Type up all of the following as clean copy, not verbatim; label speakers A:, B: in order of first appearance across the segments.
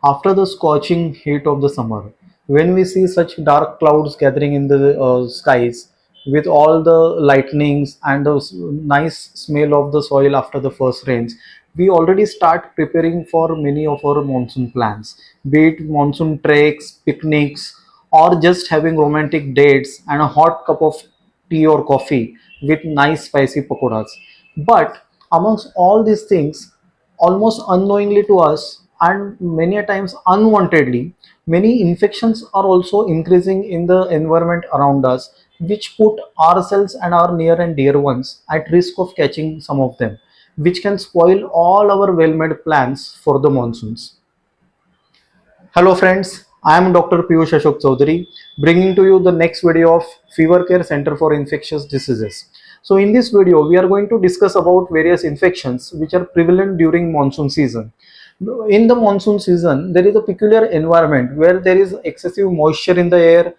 A: after the scorching heat of the summer, when we see such dark clouds gathering in the skies with all the lightnings and the nice smell of the soil after the first rains, we already start preparing for many of our monsoon plans, be it monsoon treks, picnics, or just having romantic dates and a hot cup of tea or coffee with nice spicy pakoras. But amongst all these things, almost unknowingly to us and many a times unwantedly, many infections are also increasing in the environment around us, which put ourselves and our near and dear ones at risk of catching some of them, which can spoil all our well-made plans for the monsoons. Hello friends, I am Dr. Piyush Chaudhari, bringing to you the next video of Fever Care Center for Infectious Diseases. So in this video, we are going to discuss about various infections which are prevalent during monsoon season. In the monsoon season, there is a peculiar environment where there is excessive moisture in the air,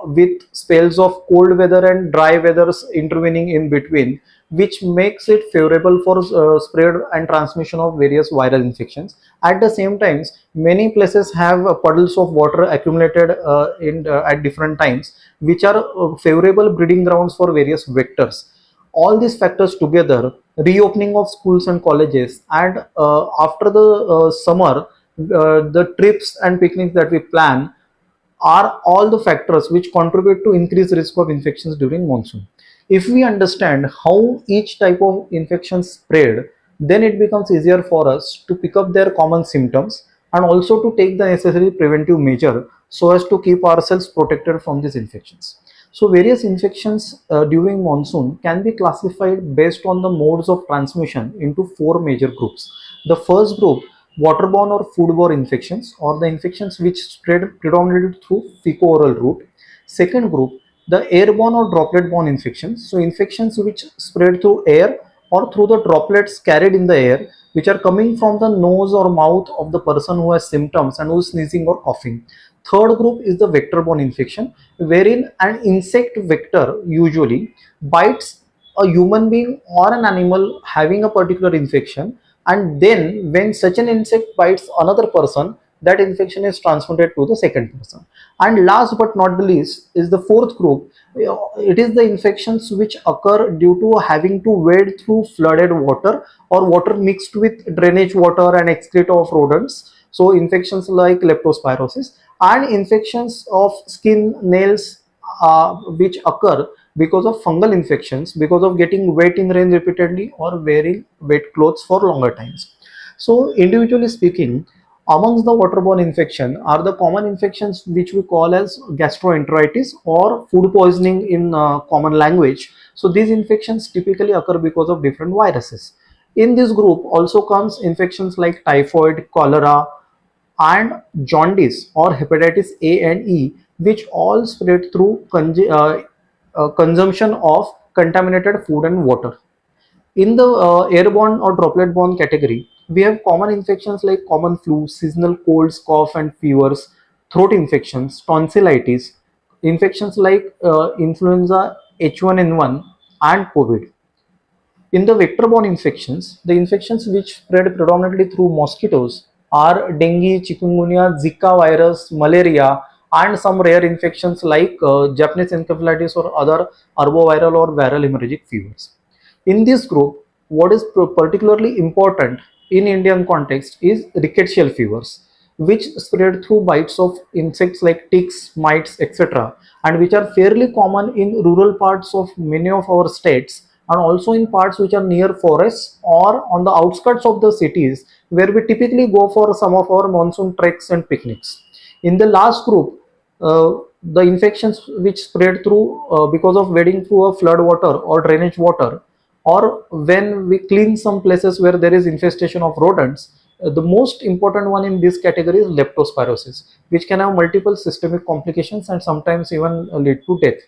A: with spells of cold weather and dry weathers intervening in between, which makes it favorable for spread and transmission of various viral infections. At the same time, many places have puddles of water accumulated at different times, which are favorable breeding grounds for various vectors. All these factors together, reopening of schools and colleges, and after the summer, the trips and picnics that we plan are all the factors which contribute to increased risk of infections during monsoon. If we understand how each type of infection spread, then it becomes easier for us to pick up their common symptoms and also to take the necessary preventive measure so as to keep ourselves protected from these infections. So various infections during monsoon can be classified based on the modes of transmission into four major groups. The first group, waterborne or foodborne infections, or the infections which spread predominantly through fecal-oral route. Second group, the airborne or droplet-borne infections, so infections which spread through air or through the droplets carried in the air, which are coming from the nose or mouth of the person who has symptoms and who is sneezing or coughing. Third group is the vector-borne infection, wherein an insect vector usually bites a human being or an animal having a particular infection, and then when such an insect bites another person, that infection is transmitted to the second person. And last but not the least is the fourth group. It is the infections which occur due to having to wade through flooded water or water mixed with drainage water and excreta of rodents. So infections like leptospirosis and infections of skin, nails, which occur because of fungal infections, because of getting wet in rain repeatedly or wearing wet clothes for longer times. So individually speaking, amongst the waterborne infection are the common infections which we call as gastroenteritis or food poisoning in common language. So these infections typically occur because of different viruses. In this group also comes infections like typhoid, cholera, and jaundice or hepatitis A and E, which all spread through consumption of contaminated food and water. In the airborne or droplet-borne category, we have common infections like common flu, seasonal colds, cough and fevers, throat infections, tonsillitis, infections like influenza H1N1 and COVID. In the vector-borne infections, the infections which spread predominantly through mosquitoes are dengue, chikungunya, Zika virus, malaria, and some rare infections like Japanese encephalitis or other arboviral or viral hemorrhagic fevers. In this group, what is particularly important in Indian context is rickettsial fevers, which spread through bites of insects like ticks, mites, etc., and which are fairly common in rural parts of many of our states and also in parts which are near forests or on the outskirts of the cities where we typically go for some of our monsoon treks and picnics. In the last group, the infections which spread through because of wading through a flood water or drainage water, or when we clean some places where there is infestation of rodents. The most important one in this category is leptospirosis, which can have multiple systemic complications and sometimes even lead to death,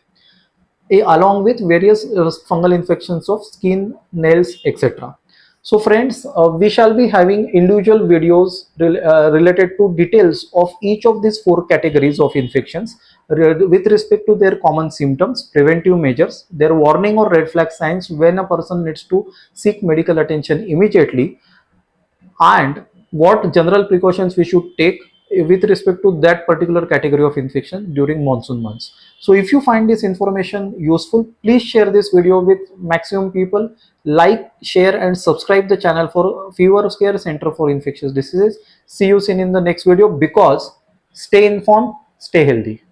A: along with various fungal infections of skin, nails, etc. So friends, we shall be having individual videos related to details of each of these four categories of infections with respect to their common symptoms, preventive measures, their warning or red flag signs when a person needs to seek medical attention immediately, and what general precautions we should take with respect to that particular category of infection during monsoon months. So if you find this information useful, please share this video with maximum people. Like, share and subscribe the channel for Fever Care Center for Infectious Diseases. See you soon in the next video, because stay informed, stay healthy.